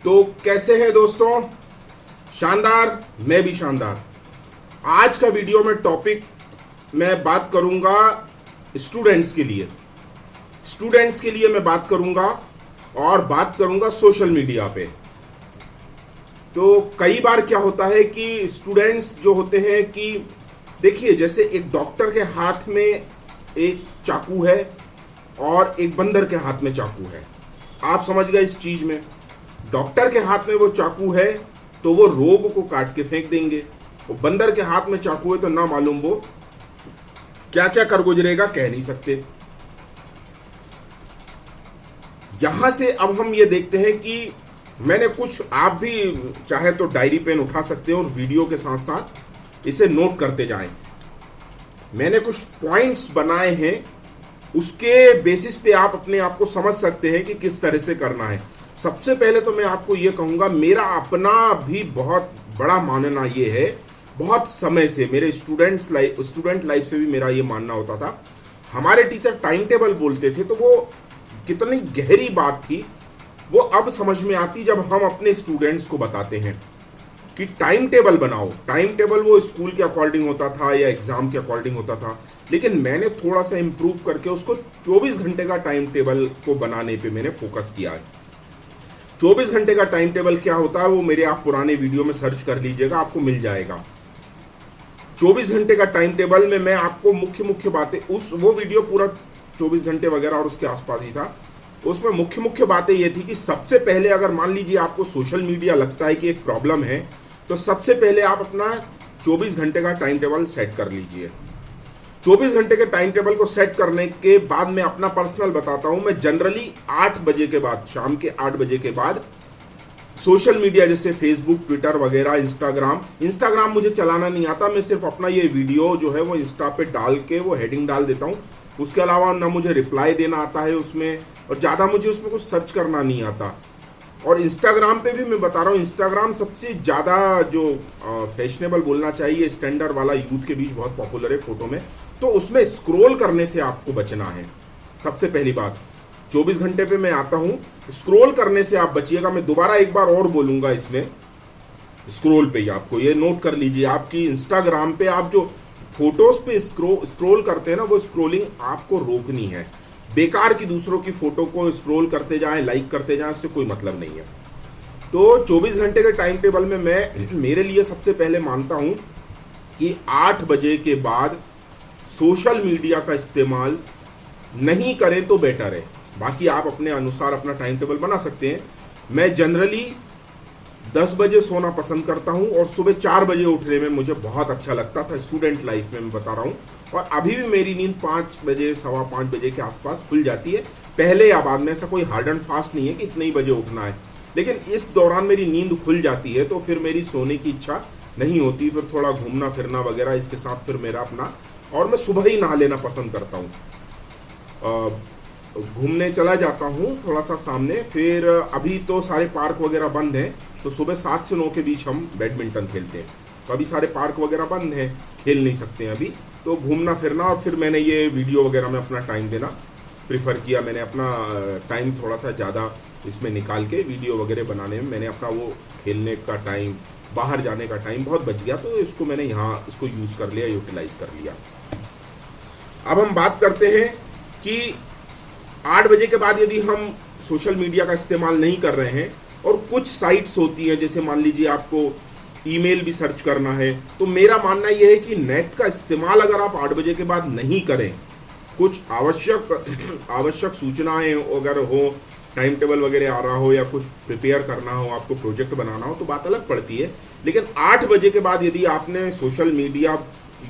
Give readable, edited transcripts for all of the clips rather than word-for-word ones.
तो कैसे हैं दोस्तों? शानदार। मैं भी शानदार। आज का वीडियो में टॉपिक मैं बात करूंगा स्टूडेंट्स के लिए मैं बात करूंगा और बात करूंगा सोशल मीडिया पे। तो कई बार क्या होता है कि स्टूडेंट्स जो होते हैं कि देखिए, जैसे एक डॉक्टर के हाथ में एक चाकू है और एक बंदर के हाथ में चाकू है। आप समझ गए इस चीज में? डॉक्टर के हाथ में वो चाकू है तो वो रोग को काट के फेंक देंगे, वो बंदर के हाथ में चाकू है तो ना मालूम वो क्या क्या कर गुजरेगा, कह नहीं सकते। यहां से अब हम ये देखते हैं कि मैंने कुछ, आप भी चाहे तो डायरी पेन उठा सकते हो और वीडियो के साथ साथ इसे नोट करते जाएं। मैंने कुछ पॉइंट्स बनाए हैं, उसके बेसिस पे आप अपने आप को समझ सकते हैं कि किस तरह से करना है। सबसे पहले तो मैं आपको ये कहूँगा, मेरा अपना भी बहुत बड़ा मानना ये है, बहुत समय से मेरे स्टूडेंट लाइफ से भी मेरा ये मानना होता था। हमारे टीचर टाइम टेबल बोलते थे तो वो कितनी गहरी बात थी वो अब समझ में आती जब हम अपने स्टूडेंट्स को बताते हैं कि टाइम टेबल बनाओ। टाइम टेबल वो स्कूल के अकॉर्डिंग होता था या एग्जाम के अकॉर्डिंग होता था, लेकिन मैंने थोड़ा सा इम्प्रूव करके उसको 24 घंटे का टाइम टेबल को बनाने पे मैंने फोकस किया है। 24 घंटे का टाइम टेबल क्या होता है वो मेरे आप पुराने वीडियो में सर्च कर लीजिएगा, आपको मिल जाएगा। 24 घंटे का टाइम टेबल में मैं आपको मुख्य मुख्य बातें, वो वीडियो पूरा 24 घंटे वगैरह और उसके आसपास ही था। उसमें मुख्य मुख्य बातें ये थी कि सबसे पहले अगर मान लीजिए आपको सोशल मीडिया लगता है कि एक प्रॉब्लम है, तो सबसे पहले आप अपना 24 घंटे का टाइम टेबल सेट कर लीजिए। 24 घंटे के टाइम टेबल को सेट करने के बाद मैं अपना पर्सनल बताता हूं, मैं जनरली 8 बजे के बाद, शाम के 8 बजे के बाद सोशल मीडिया जैसे फेसबुक, ट्विटर वगैरह, इंस्टाग्राम मुझे चलाना नहीं आता। मैं सिर्फ अपना ये वीडियो जो है वो इंस्टा पे डाल के वो हेडिंग डाल देता हूँ। उसके अलावा ना मुझे रिप्लाई देना आता है उसमें, और ज़्यादा मुझे उसमें कुछ सर्च करना नहीं आता। और इंस्टाग्राम पे भी मैं बता रहा हूँ, इंस्टाग्राम सबसे ज़्यादा जो फैशनेबल बोलना चाहिए, स्टैंडर्ड वाला, यूथ के बीच बहुत पॉपुलर है फोटो में। तो उसमें स्क्रॉल करने से आपको बचना है। सबसे पहली बात, 24 घंटे पे मैं आता हूँ, स्क्रॉल करने से आप बचिएगा। मैं दोबारा एक बार और बोलूँगा, इसमें स्क्रॉल पे ही आपको ये नोट कर लीजिए, आपकी इंस्टाग्राम पे आप जो फोटोज पे स्क्रॉल करते हैं ना, वो स्क्रॉलिंग आपको रोकनी है। बेकार की दूसरों की फोटो को स्क्रॉल करते जाएं, लाइक करते जाएं, उससे कोई मतलब नहीं है। तो 24 घंटे के टाइम टेबल में मैं मेरे लिए सबसे पहले मानता हूं कि 8 बजे के बाद सोशल मीडिया का इस्तेमाल नहीं करें तो बेटर है। बाकी आप अपने अनुसार अपना टाइम टेबल बना सकते हैं। मैं जनरली 10 बजे सोना पसंद करता हूं और सुबह 4 बजे उठने में मुझे बहुत अच्छा लगता था स्टूडेंट लाइफ में, मैं बता रहा हूं। और अभी भी मेरी नींद 5 बजे, 5:15 बजे के आसपास खुल जाती है, पहले या बाद में। ऐसा कोई हार्ड एंड फास्ट नहीं है कि इतने ही बजे उठना है, लेकिन इस दौरान मेरी नींद खुल जाती है तो फिर मेरी सोने की इच्छा नहीं होती। फिर थोड़ा घूमना फिरना वगैरह इसके साथ फिर मेरा अपना, और मैं सुबह ही नहा लेना पसंद करता हूँ। घूमने चला जाता हूँ थोड़ा सा सामने, फिर अभी तो सारे पार्क वगैरह बंद हैं, तो सुबह 7 से 9 के बीच हम बैडमिंटन खेलते हैं। तो अभी सारे पार्क वगैरह बंद हैं, खेल नहीं सकते हैं अभी, तो घूमना फिरना। और फिर मैंने ये वीडियो वगैरह में अपना टाइम देना प्रीफर किया। मैंने अपना टाइम थोड़ा सा ज़्यादा इसमें निकाल के वीडियो वगैरह बनाने में मैंने अपना वो खेलने का टाइम, बाहर जाने का टाइम बहुत बच गया, तो इसको मैंने यहाँ इसको यूज़ कर लिया, यूटिलाइज कर लिया। अब हम बात करते हैं कि 8 बजे के बाद यदि हम सोशल मीडिया का इस्तेमाल नहीं कर रहे हैं, और कुछ साइट्स होती हैं, जैसे मान लीजिए आपको ईमेल भी सर्च करना है, तो मेरा मानना यह है कि नेट का इस्तेमाल अगर आप 8 बजे के बाद नहीं करें, कुछ आवश्यक सूचनाएं अगर हो, टाइम टेबल वगैरह आ रहा हो या कुछ प्रिपेयर करना हो, आपको प्रोजेक्ट बनाना हो, तो बात अलग पड़ती है। लेकिन 8 बजे के बाद यदि आपने सोशल मीडिया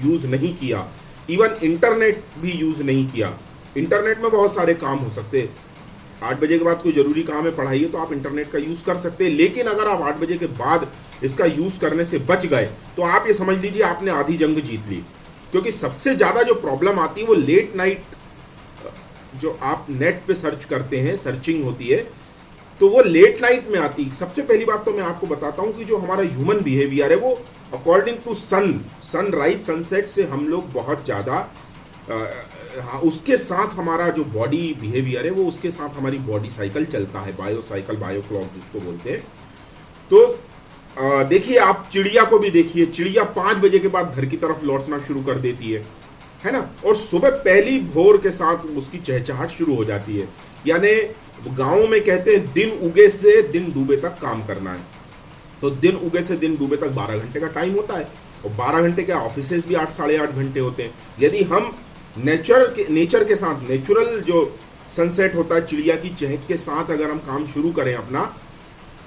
यूज़ नहीं किया, इवन इंटरनेट भी यूज़ नहीं किया, इंटरनेट में बहुत सारे काम हो सकते हैं। 8 बजे के बाद कोई ज़रूरी काम है, पढ़ाई है, तो आप इंटरनेट का यूज़ कर सकते हैं। लेकिन अगर आप 8 बजे के बाद इसका यूज़ करने से बच गए तो आप ये समझ लीजिए आपने आधी जंग जीत ली। क्योंकि सबसे ज़्यादा जो प्रॉब्लम आती है वो लेट नाइट, जो आप नेट पे सर्च करते हैं, सर्चिंग होती है, तो वो लेट नाइट में आती। सबसे पहली बात तो मैं आपको बताता हूँ कि जो हमारा ह्यूमन बिहेवियर है वो अकॉर्डिंग टू सनराइज, सनसेट से हम लोग बहुत ज़्यादा हाँ, उसके साथ हमारा जो बॉडी बिहेवियर है वो उसके साथ हमारी बॉडी साइकिल चलता है, बायो साइकिल, बायो क्लॉक जिसको बोलते हैं। तो देखिए, आप चिड़िया को भी देखिए, चिड़िया 5 बजे के बाद घर की तरफ लौटना शुरू कर देती है ना, और सुबह पहली भोर के साथ उसकी चहचहाट शुरू हो जाती है। यानी गाँव में कहते हैं दिन उगे से दिन डूबे तक काम करना है। तो दिन उगे से दिन डूबे तक 12 घंटे का टाइम होता है, और 12 घंटे के ऑफिसेज भी 8 साढ़े 8 घंटे होते हैं। यदि हम नेचर के साथ, नेचुरल जो सनसेट होता है चिड़िया की चहक के साथ अगर हम काम शुरू करें अपना,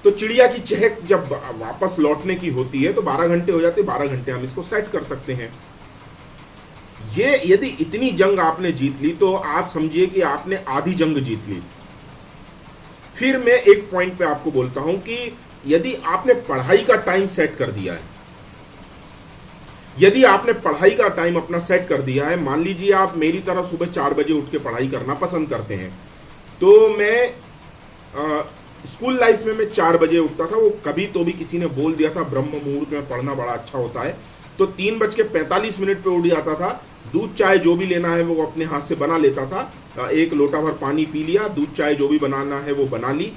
तो चिड़िया की चहक जब वापस लौटने की होती है तो 12 घंटे हो जाते हैं, 12 घंटे हम इसको सेट कर सकते हैं। ये यदि इतनी जंग आपने जीत ली तो आप समझिए कि आपने आधी जंग जीत ली। फिर मैं एक पॉइंट पे आपको बोलता हूं कि यदि आपने पढ़ाई का टाइम सेट कर दिया है, यदि आपने पढ़ाई का टाइम अपना सेट कर दिया है, मान लीजिए आप मेरी तरह सुबह 4 बजे उठ के पढ़ाई करना पसंद करते हैं, तो मैं स्कूल लाइफ में मैं 4 बजे उठता था। वो कभी तो भी किसी ने बोल दिया था ब्रह्म मुहूर्त में पढ़ना बड़ा अच्छा होता है, तो 3:45 पे उठ जाता था। दूध चाय जो भी लेना है वो अपने हाथ से बना लेता था, 1 लोटा भर पानी पी लिया, दूध चाय जो भी बनाना है वो बना ली,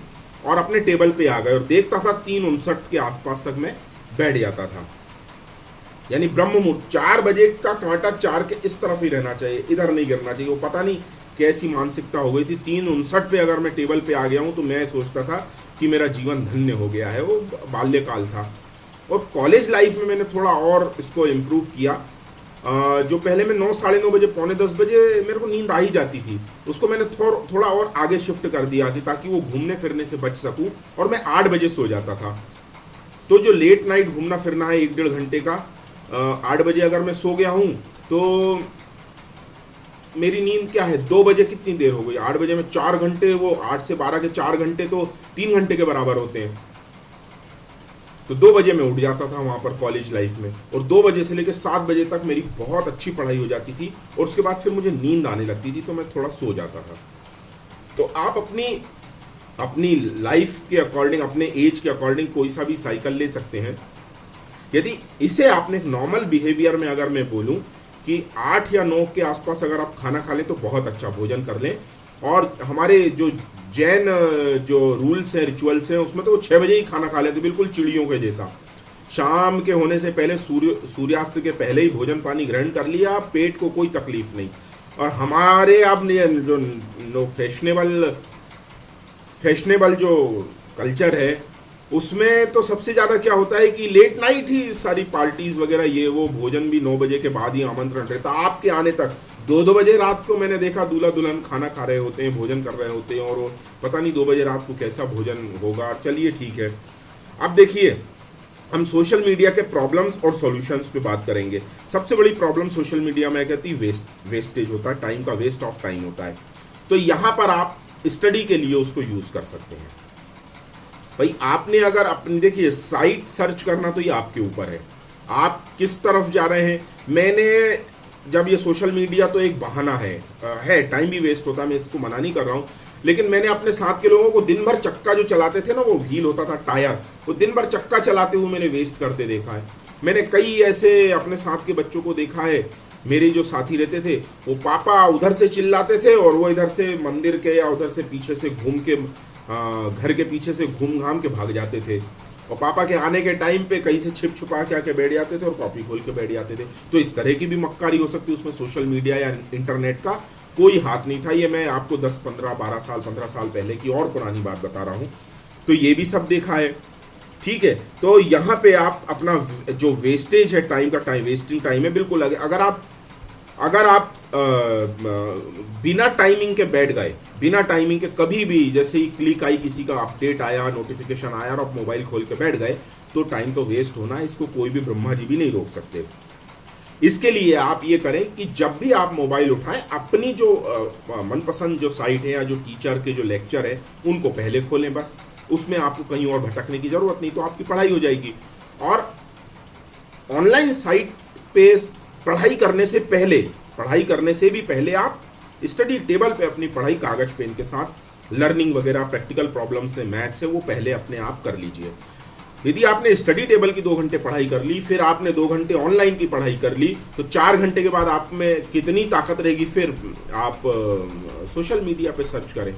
और अपने टेबल पे आ गए, और देखता था 3:59 के आसपास तक मैं बैठ जाता था। यानी ब्रह्म मुहूर्त, 4 बजे का कांटा 4 के इस तरफ ही रहना चाहिए, इधर नहीं गिरना चाहिए। वो पता नहीं कैसी मानसिकता हो गई थी, 3:59 पे अगर मैं टेबल पे आ गया हूँ तो मैं सोचता था कि मेरा जीवन धन्य हो गया है। वो बाल्यकाल था। और कॉलेज लाइफ में मैंने थोड़ा और इसको इम्प्रूव किया। जो पहले मैं 9 साढ़े 9 बजे, पौने 10 बजे मेरे को नींद आ ही जाती थी, उसको मैंने थोड़ा और आगे शिफ्ट कर दिया कि ताकि वो घूमने फिरने से बच सकूँ, और मैं 8 बजे सो जाता था। तो जो लेट नाइट घूमना फिरना है 1 डेढ़ घंटे का, 8 बजे अगर मैं सो गया हूँ तो मेरी नींद क्या है, 2 बजे कितनी देर हो गई, 8 बजे में 4 घंटे, वो 8 से 12 के 4 घंटे तो 3 घंटे के बराबर होते हैं। तो 2 बजे मैं उठ जाता था वहाँ पर कॉलेज लाइफ में, और 2 बजे से लेकर 7 बजे तक मेरी बहुत अच्छी पढ़ाई हो जाती थी, और उसके बाद फिर मुझे नींद आने लगती थी तो मैं थोड़ा सो जाता था। तो आप अपनी लाइफ के अकॉर्डिंग, अपने एज के अकॉर्डिंग कोई सा भी साइकिल ले सकते हैं। यदि इसे आपने नॉर्मल बिहेवियर में अगर मैं बोलूं कि 8 या 9 के आसपास अगर आप खाना खा लें तो बहुत अच्छा भोजन कर लें। और हमारे जो जैन जो रूल्स हैं, रिचुअल्स हैं, उसमें तो वो 6 बजे ही खाना खा लेते, बिल्कुल चिड़ियों के जैसा। शाम के होने से पहले, सूर्यास्त के पहले ही भोजन पानी ग्रहण कर लिया, पेट को कोई तकलीफ नहीं। और हमारे अब जो फैशनेबल जो कल्चर है उसमें तो सबसे ज़्यादा क्या होता है कि लेट नाइट ही सारी पार्टीज़ वगैरह, ये वो, भोजन भी 9 बजे के बाद ही आमंत्रण रहता आपके आने तक। 2-2 बजे रात को मैंने देखा दूल्हा दुल्हन खाना खा रहे होते हैं, भोजन कर रहे होते हैं, और वो पता नहीं 2 बजे रात को कैसा भोजन होगा। चलिए ठीक है। अब देखिए, हम सोशल मीडिया के प्रॉब्लम्स और सॉल्यूशंस पे बात करेंगे। सबसे बड़ी प्रॉब्लम सोशल मीडिया में कहती है वेस्टेज होता है, टाइम का वेस्ट ऑफ टाइम होता है। तो यहाँ पर आप स्टडी के लिए उसको यूज़ कर सकते हैं। भाई आपने अगर अपनी, देखिए, साइट सर्च करना तो ये आपके ऊपर है, आप किस तरफ जा रहे हैं। मैंने जब ये सोशल मीडिया तो एक बहाना है, टाइम भी वेस्ट होता है, मैं इसको मना नहीं कर रहा हूँ, लेकिन मैंने अपने साथ के लोगों को दिन भर चक्का जो चलाते थे ना, वो व्हील होता था टायर, वो दिन भर चक्का चलाते हुए मैंने वेस्ट करते देखा है। मैंने कई ऐसे अपने साथ के बच्चों को देखा है, मेरे जो साथी रहते थे, वो पापा उधर से चिल्लाते थे और वो इधर से मंदिर के या उधर से पीछे से घूम के, घर के पीछे से घूम घाम के भाग जाते थे, और पापा के आने के टाइम पे कहीं से छिप छुपा के आके बैठ जाते थे और कॉपी खोल के बैठ जाते थे। तो इस तरह की भी मक्कारी हो सकती है, उसमें सोशल मीडिया या इंटरनेट का कोई हाथ नहीं था। ये मैं आपको 10, 15, 12 साल, 15 साल पहले की और पुरानी बात बता रहा हूँ। तो ये भी सब देखा है, ठीक है। तो यहाँ पे आप अपना जो वेस्टेज है टाइम का, वेस्टिंग टाइम है, बिल्कुल। अगर आप बिना टाइमिंग के बैठ गए, बिना टाइमिंग के कभी भी, जैसे ही क्लिक आई, किसी का अपडेट आया, नोटिफिकेशन आया और आप मोबाइल खोल के बैठ गए, तो टाइम तो वेस्ट होना है, इसको कोई भी ब्रह्मा जी भी नहीं रोक सकते। इसके लिए आप ये करें कि जब भी आप मोबाइल उठाएं, अपनी जो मनपसंद जो साइट है या जो टीचर के जो लेक्चर है उनको पहले खोलें, बस। उसमें आपको कहीं और भटकने की ज़रूरत नहीं, तो आपकी पढ़ाई हो जाएगी। और ऑनलाइन साइट पे पढ़ाई करने से भी पहले आप स्टडी टेबल पे अपनी पढ़ाई कागज पेन के साथ, लर्निंग वगैरह, प्रैक्टिकल प्रॉब्लम से, मैथ्स से, वो पहले अपने आप कर लीजिए। यदि आपने स्टडी टेबल की 2 घंटे पढ़ाई कर ली, फिर आपने 2 घंटे ऑनलाइन की पढ़ाई कर ली, तो 4 घंटे के बाद आप में कितनी ताकत रहेगी? फिर आप सोशल मीडिया पे सर्च करें,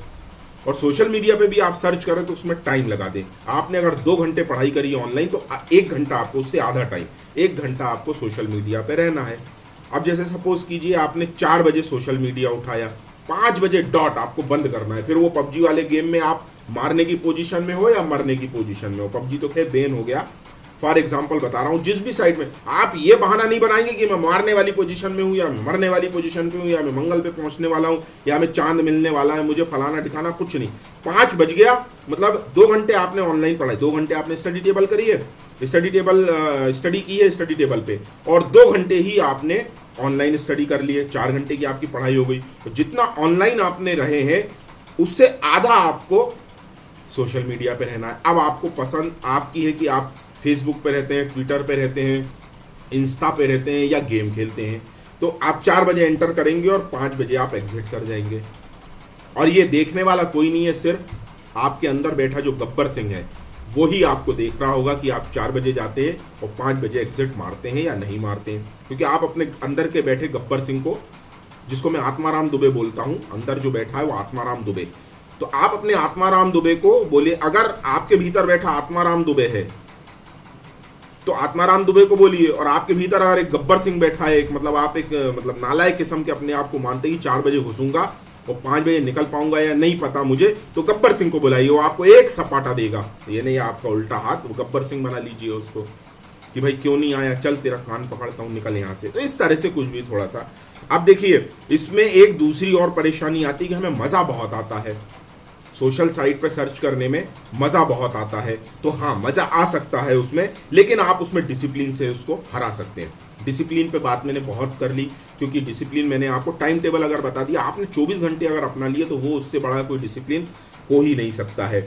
और सोशल मीडिया पे भी आप सर्च करें तो उसमें टाइम लगा दें। आपने अगर 2 घंटे पढ़ाई करी है ऑनलाइन, तो 1 घंटा आपको, उससे आधा टाइम, 1 घंटा आपको सोशल मीडिया पे रहना है। अब जैसे सपोज कीजिए आपने 4 बजे सोशल मीडिया उठाया, 5 बजे डॉट आपको बंद करना है। फिर वो पबजी वाले गेम में आप मारने की पोजीशन में हो या मरने की पोजीशन में हो, पबजी तो खैर बैन हो गया, फॉर एग्जाम्पल बता रहा हूँ, जिस भी साइड में आप ये बहाना नहीं बनाएंगे कि मैं मारने वाली पोजीशन में हूँ या मैं मरने वाली पोजीशन पे हूँ या मैं मंगल पे पहुँचने वाला हूँ या मैं चांद मिलने वाला है, मुझे फलाना दिखाना, कुछ नहीं। 5 बज गया मतलब 2 घंटे आपने ऑनलाइन पढ़ाई, 2 घंटे आपने स्टडी टेबल करी है, स्टडी की है स्टडी टेबल पे, और 2 घंटे ही आपने ऑनलाइन स्टडी कर ली है, 4 घंटे की आपकी पढ़ाई हो गई। तो जितना ऑनलाइन आपने रहे हैं उससे आधा आपको सोशल मीडिया पे रहना है। अब आपको पसंद आपकी है कि आप फेसबुक पे रहते हैं, ट्विटर पे रहते हैं, इंस्टा पे रहते हैं या गेम खेलते हैं, तो आप 4 बजे एंटर करेंगे और 5 बजे आप एग्जिट कर जाएंगे। और ये देखने वाला कोई नहीं है, सिर्फ आपके अंदर बैठा जो गब्बर सिंह है वो ही आपको देख रहा होगा कि आप 4 बजे जाते हैं और 5 बजे एग्जिट मारते हैं या नहीं मारते हैं। क्योंकि आप अपने अंदर के बैठे गब्बर सिंह को, जिसको मैं आत्माराम दुबे बोलता हूँ, अंदर जो बैठा है वो आत्माराम दुबे, तो आप अपने आत्माराम दुबे को बोलिए, अगर आपके भीतर बैठा आत्माराम दुबे है तो आत्माराम दुबे को बोलिए, और आपके भीतर अगर एक गब्बर सिंह बैठा है, एक मतलब आप एक मतलब नालायक किस्म के अपने आप को मानते कि 4 बजे घुसूंगा और 5 बजे निकल पाऊंगा या नहीं पता मुझे, तो गब्बर सिंह को बुलाइए, वो आपको एक सपाटा देगा। ये नहीं आपका उल्टा हाथ, वो गब्बर सिंह बना लीजिए उसको कि भाई क्यों नहीं आया, चल तेरा कान पकड़ता हूँ, निकल यहाँ से। तो इस तरह से कुछ भी थोड़ा सा। अब देखिए इसमें एक दूसरी और परेशानी आती है कि हमें मज़ा बहुत आता है सोशल साइट पे सर्च करने में, मज़ा बहुत आता है। तो हाँ, मज़ा आ सकता है उसमें, लेकिन आप उसमें डिसिप्लिन से उसको हरा सकते हैं। डिसिप्लिन पे बात मैंने बहुत कर ली, क्योंकि डिसिप्लिन मैंने आपको टाइम टेबल अगर बता दिया, आपने 24 घंटे अगर अपना लिए तो वो उससे बड़ा कोई डिसिप्लिन हो ही नहीं सकता है।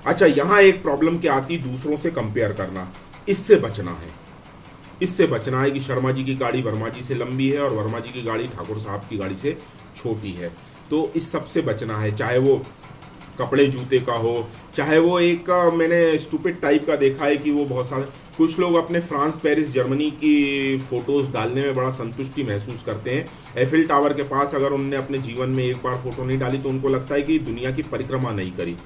अच्छा, यहाँ एक प्रॉब्लम क्या आती, दूसरों से कंपेयर करना, इससे बचना है। इससे बचना है कि शर्मा जी की गाड़ी वर्मा जी से लंबी है और वर्मा जी की गाड़ी ठाकुर साहब की गाड़ी से छोटी है। तो इस सब से बचना है, चाहे वो कपड़े जूते का हो, चाहे वो एक मैंने स्टूपिड टाइप का देखा है कि वो बहुत सारे कुछ लोग अपने फ्रांस, पेरिस, जर्मनी की फ़ोटोज़ डालने में बड़ा संतुष्टि महसूस करते हैं। एफिल टावर के पास अगर उन्होंने अपने जीवन में एक बार फ़ोटो नहीं डाली तो उनको लगता है कि दुनिया की परिक्रमा नहीं करी।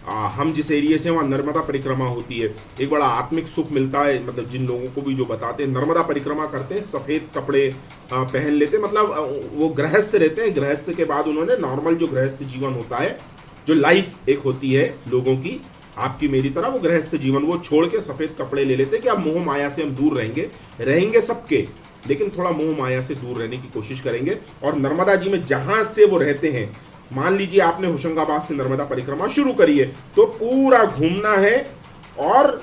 हम जिस एरिया से, वहाँ नर्मदा परिक्रमा होती है, एक बड़ा आत्मिक सुख मिलता है। मतलब जिन लोगों को भी जो बताते हैं नर्मदा परिक्रमा करते हैं, सफ़ेद कपड़े पहन लेते हैं, मतलब वो गृहस्थ रहते हैं। गृहस्थ के बाद उन्होंने नॉर्मल जो गृहस्थ जीवन होता है, जो लाइफ एक होती है लोगों की, आपकी मेरी तरह, वो गृहस्थ जीवन, वो छोड़ के सफ़ेद कपड़े ले लेते हैं कि अब मोह माया से हम दूर रहेंगे सबके, लेकिन थोड़ा मोह माया से दूर रहने की कोशिश करेंगे। और नर्मदा जी में जहाँ से वो रहते हैं, मान लीजिए आपने होशंगाबाद से नर्मदा परिक्रमा शुरू करी है, तो पूरा घूमना है, और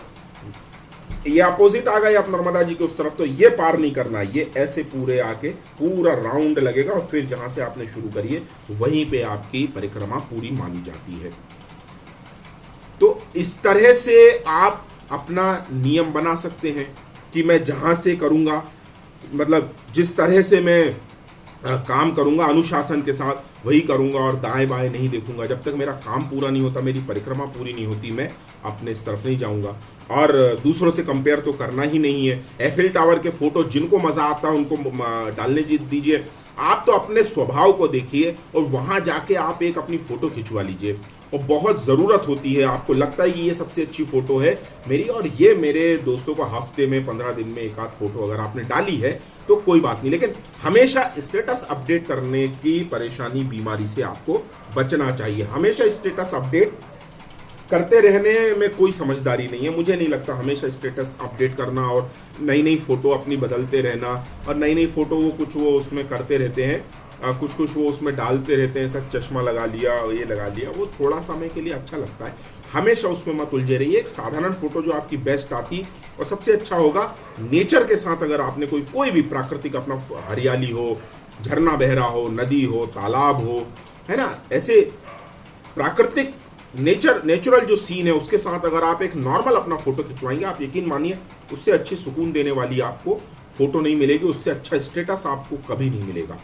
ये अपोजिट आ गए आप नर्मदा जी के उस तरफ, तो ये पार नहीं करना, ये ऐसे पूरे आके पूरा राउंड लगेगा, और फिर जहां से आपने शुरू करी है वहीं पे आपकी परिक्रमा पूरी मानी जाती है। तो इस तरह से आप अपना नियम बना सकते हैं कि मैं जहां से करूंगा, मतलब जिस तरह से मैं काम करूंगा अनुशासन के साथ वही करूंगा, और दाएं बाएं नहीं देखूंगा। जब तक मेरा काम पूरा नहीं होता, मेरी परिक्रमा पूरी नहीं होती, मैं अपने इस तरफ नहीं जाऊंगा। और दूसरों से कंपेयर तो करना ही नहीं है। एफिल टावर के फोटो जिनको मज़ा आता है उनको डालने दीजिए, आप तो अपने स्वभाव को देखिए और वहाँ जाके आप एक अपनी फ़ोटो खिंचवा लीजिए। और बहुत ज़रूरत होती है, आपको लगता है कि ये सबसे अच्छी फ़ोटो है मेरी, और ये मेरे दोस्तों को हफ्ते में 15 दिन में एक आध फ़ोटो अगर आपने डाली है तो कोई बात नहीं, लेकिन हमेशा स्टेटस अपडेट करने की परेशानी, बीमारी से आपको बचना चाहिए। हमेशा स्टेटस अपडेट करते रहने में कोई समझदारी नहीं है। मुझे नहीं लगता हमेशा स्टेटस अपडेट करना और नई नई फ़ोटो अपनी बदलते रहना, और नई नई फ़ोटो वो कुछ वो उसमें करते रहते हैं, कुछ वो उसमें डालते रहते हैं, ऐसा चश्मा लगा लिया, ये लगा लिया, वो थोड़ा समय के लिए अच्छा लगता है। हमेशा उसमें मत उलझे रहिए। एक साधारण फ़ोटो जो आपकी बेस्ट आती, और सबसे अच्छा होगा नेचर के साथ, अगर आपने कोई भी प्राकृतिक अपना, हरियाली हो, झरना बह रहा हो, नदी हो, तालाब हो, है ना, ऐसे प्राकृतिक नेचुरल जो सीन है उसके साथ अगर आप एक नॉर्मल अपना फ़ोटो खिंचवाएंगे, आप यकीन मानिए उससे अच्छी सुकून देने वाली आपको फ़ोटो नहीं मिलेगी, उससे अच्छा स्टेटस आपको कभी नहीं मिलेगा।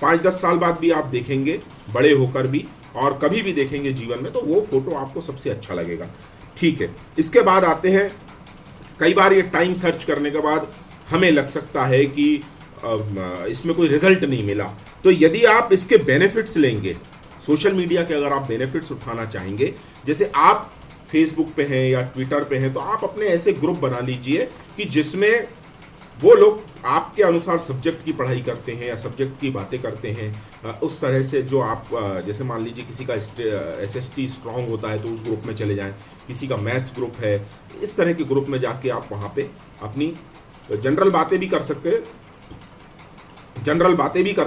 5-10 साल बाद भी आप देखेंगे, बड़े होकर भी, और कभी भी देखेंगे जीवन में, तो वो फ़ोटो आपको सबसे अच्छा लगेगा। ठीक है, इसके बाद आते हैं कई बार ये टाइम सर्च करने के बाद हमें लग सकता है कि इसमें कोई रिजल्ट नहीं मिला। तो यदि आप इसके बेनिफिट्स लेंगे, सोशल मीडिया के अगर आप बेनिफिट्स उठाना चाहेंगे, जैसे आप फेसबुक पे हैं या ट्विटर पे हैं, तो आप अपने ऐसे ग्रुप बना लीजिए कि जिसमें वो लोग आपके अनुसार सब्जेक्ट की पढ़ाई करते हैं या सब्जेक्ट की बातें करते हैं। उस तरह से जो आप, जैसे मान लीजिए किसी का SST स्ट्रांग होता है तो उस ग्रुप में चले जाएं, किसी का मैथ्स ग्रुप है, इस तरह के ग्रुप में जाके आप वहाँ पे अपनी जनरल बातें भी कर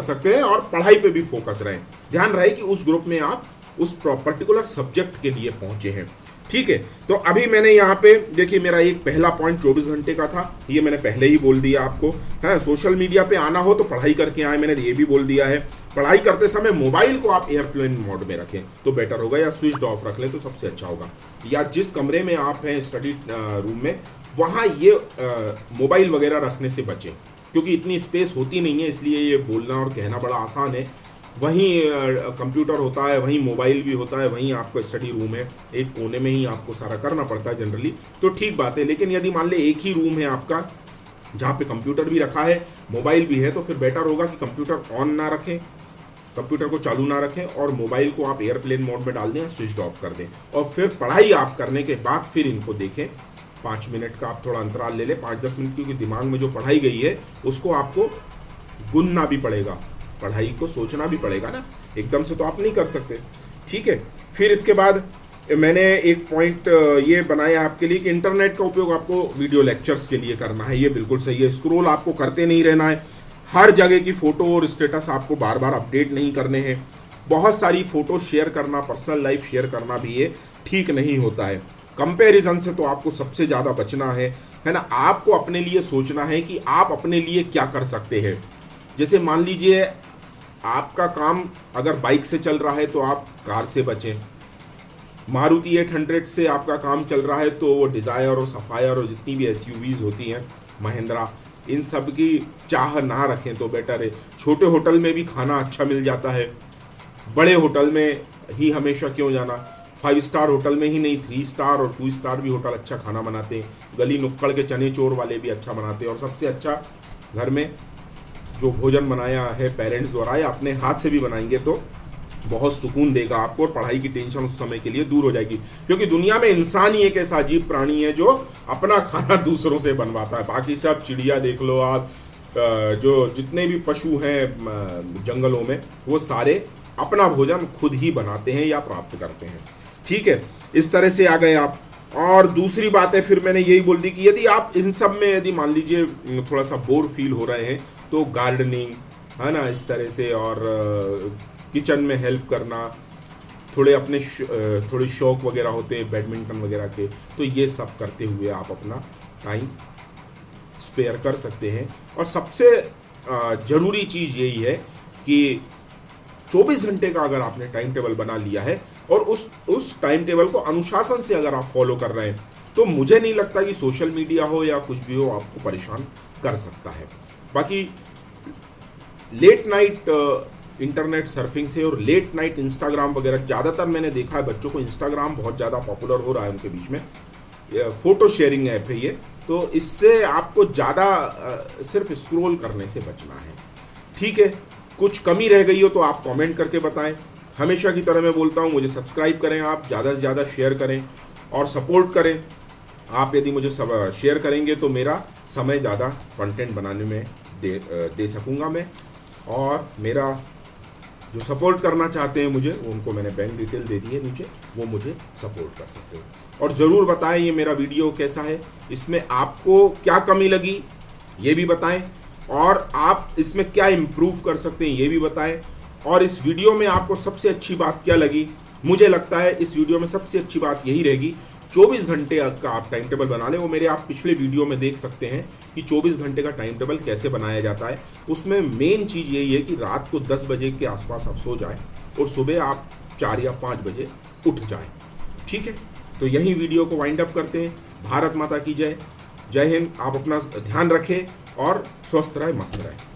सकते हैं और पढ़ाई पे भी फोकस रहें। ध्यान रहे कि उस ग्रुप में आप उस पर्टिकुलर सब्जेक्ट के लिए पहुंचे हैं। ठीक है, तो अभी मैंने यहाँ पे देखिए, मेरा एक पहला पॉइंट 24 घंटे का था, ये मैंने पहले ही बोल दिया आपको है। सोशल मीडिया पे आना हो तो पढ़ाई करके आए, मैंने ये भी बोल दिया है। पढ़ाई करते समय मोबाइल को आप एयरप्लेन मोड में रखें तो बेटर होगा, या स्विच ऑफ रख लें तो सबसे अच्छा होगा, या जिस कमरे में आप हैं स्टडी रूम में, वहाँ ये मोबाइल वगैरह रखने से बचें, क्योंकि इतनी स्पेस होती नहीं है, इसलिए ये बोलना और कहना बड़ा आसान है। वहीं कंप्यूटर होता है, वहीं मोबाइल भी होता है, वहीं आपका स्टडी रूम है, एक कोने में ही आपको सारा करना पड़ता है जनरली, तो ठीक बात है। लेकिन यदि मान ले एक ही रूम है आपका जहाँ पे कंप्यूटर भी रखा है, मोबाइल भी है, तो फिर बेटर होगा कि कंप्यूटर ऑन ना रखें, कंप्यूटर को चालू ना रखें और मोबाइल को आप एयरप्लेन मोड में डाल दें, स्विच ऑफ कर दें, और फिर पढ़ाई आप करने के बाद फिर इनको देखें। 5 मिनट का आप थोड़ा अंतराल ले लें, 5-10 मिनट, क्योंकि दिमाग में जो पढ़ाई गई है उसको आपको गुनना भी पड़ेगा, पढ़ाई को सोचना भी पड़ेगा ना, एकदम से तो आप नहीं कर सकते। ठीक है, फिर इसके बाद मैंने एक पॉइंट ये बनाया आपके लिए कि इंटरनेट का उपयोग आपको वीडियो लेक्चर्स के लिए करना है। ये बिल्कुल सही है, स्क्रॉल आपको करते नहीं रहना है, हर जगह की फ़ोटो और स्टेटस आपको बार बार अपडेट नहीं करने हैं। बहुत सारी फ़ोटो शेयर करना, पर्सनल लाइफ शेयर करना भी ये ठीक नहीं होता है। कंपैरिजन से तो आपको सबसे ज़्यादा बचना है ना। आपको अपने लिए सोचना है कि आप अपने लिए क्या कर सकते हैं। जैसे मान लीजिए आपका काम अगर बाइक से चल रहा है तो आप कार से बचें, मारुति 800 से आपका काम चल रहा है तो वो डिज़ायर और सफ़ायर और जितनी भी SUVs होती हैं, महिंद्रा, इन सब की चाह ना रखें तो बेटर है। छोटे होटल में भी खाना अच्छा मिल जाता है, बड़े होटल में ही हमेशा क्यों जाना, 5 स्टार होटल में ही नहीं, 3 स्टार और 2 स्टार भी होटल अच्छा खाना बनाते हैं, गली नुक्कड़ के चने चोर वाले भी अच्छा बनाते हैं, और सबसे अच्छा घर में जो भोजन बनाया है पेरेंट्स द्वारा या अपने हाथ से भी बनाएंगे तो बहुत सुकून देगा आपको, और पढ़ाई की टेंशन उस समय के लिए दूर हो जाएगी। क्योंकि दुनिया में इंसान ही एक ऐसा अजीब प्राणी है जो अपना खाना दूसरों से बनवाता है। बाकी सब चिड़िया देख लो आप, जो जितने भी पशु हैं जंगलों में, वो सारे अपना भोजन खुद ही बनाते हैं या प्राप्त करते हैं। ठीक है, इस तरह से आ गए आप। और दूसरी बात है, फिर मैंने यही बोल दी कि यदि आप इन सब में यदि मान लीजिए थोड़ा सा बोर फील हो रहे हैं तो गार्डनिंग है ना, इस तरह से, और किचन में हेल्प करना, थोड़े अपने थोड़े शौक वगैरह होते हैं बैडमिंटन वगैरह के, तो ये सब करते हुए आप अपना टाइम स्पेयर कर सकते हैं। और सबसे ज़रूरी चीज़ यही है कि 24 घंटे का अगर आपने टाइम टेबल बना लिया है और उस टाइम टेबल को अनुशासन से अगर आप फॉलो कर रहे हैं, तो मुझे नहीं लगता कि सोशल मीडिया हो या कुछ भी हो आपको परेशान कर सकता है। बाकी लेट नाइट इंटरनेट सर्फिंग से और लेट नाइट इंस्टाग्राम वगैरह, ज़्यादातर मैंने देखा है बच्चों को इंस्टाग्राम बहुत ज़्यादा पॉपुलर हो रहा है उनके बीच में, फ़ोटो शेयरिंग ऐप है ये, तो इससे आपको ज़्यादा सिर्फ स्क्रॉल करने से बचना है। ठीक है, कुछ कमी रह गई हो तो आप कमेंट करके बताएं। हमेशा की तरह मैं बोलता हूँ, मुझे सब्सक्राइब करें, आप ज़्यादा से ज़्यादा शेयर करें और सपोर्ट करें। आप यदि मुझे शेयर करेंगे तो मेरा समय ज़्यादा कंटेंट बनाने में दे सकूँगा मैं, और मेरा जो सपोर्ट करना चाहते हैं मुझे, उनको मैंने बैंक डिटेल दे दी है नीचे, वो मुझे सपोर्ट कर सकते हो। और ज़रूर बताएं ये मेरा वीडियो कैसा है, इसमें आपको क्या कमी लगी ये भी बताएं, और आप इसमें क्या इम्प्रूव कर सकते हैं ये भी बताएं। और इस वीडियो में आपको सबसे अच्छी बात क्या लगी, मुझे लगता है इस वीडियो में सबसे अच्छी बात यही रहेगी, 24 घंटे का आप टाइम टेबल बना लें। वो मेरे आप पिछले वीडियो में देख सकते हैं कि 24 घंटे का टाइम टेबल कैसे बनाया जाता है। उसमें मेन चीज़ यही है कि रात को 10 बजे के आसपास आप सो जाएं और सुबह आप 4 या 5 बजे उठ जाएं। ठीक है, तो यही वीडियो को वाइंड अप करते हैं। भारत माता की जय। जय हिंद। आप अपना ध्यान रखें और स्वस्थ रहें, मस्त रहें।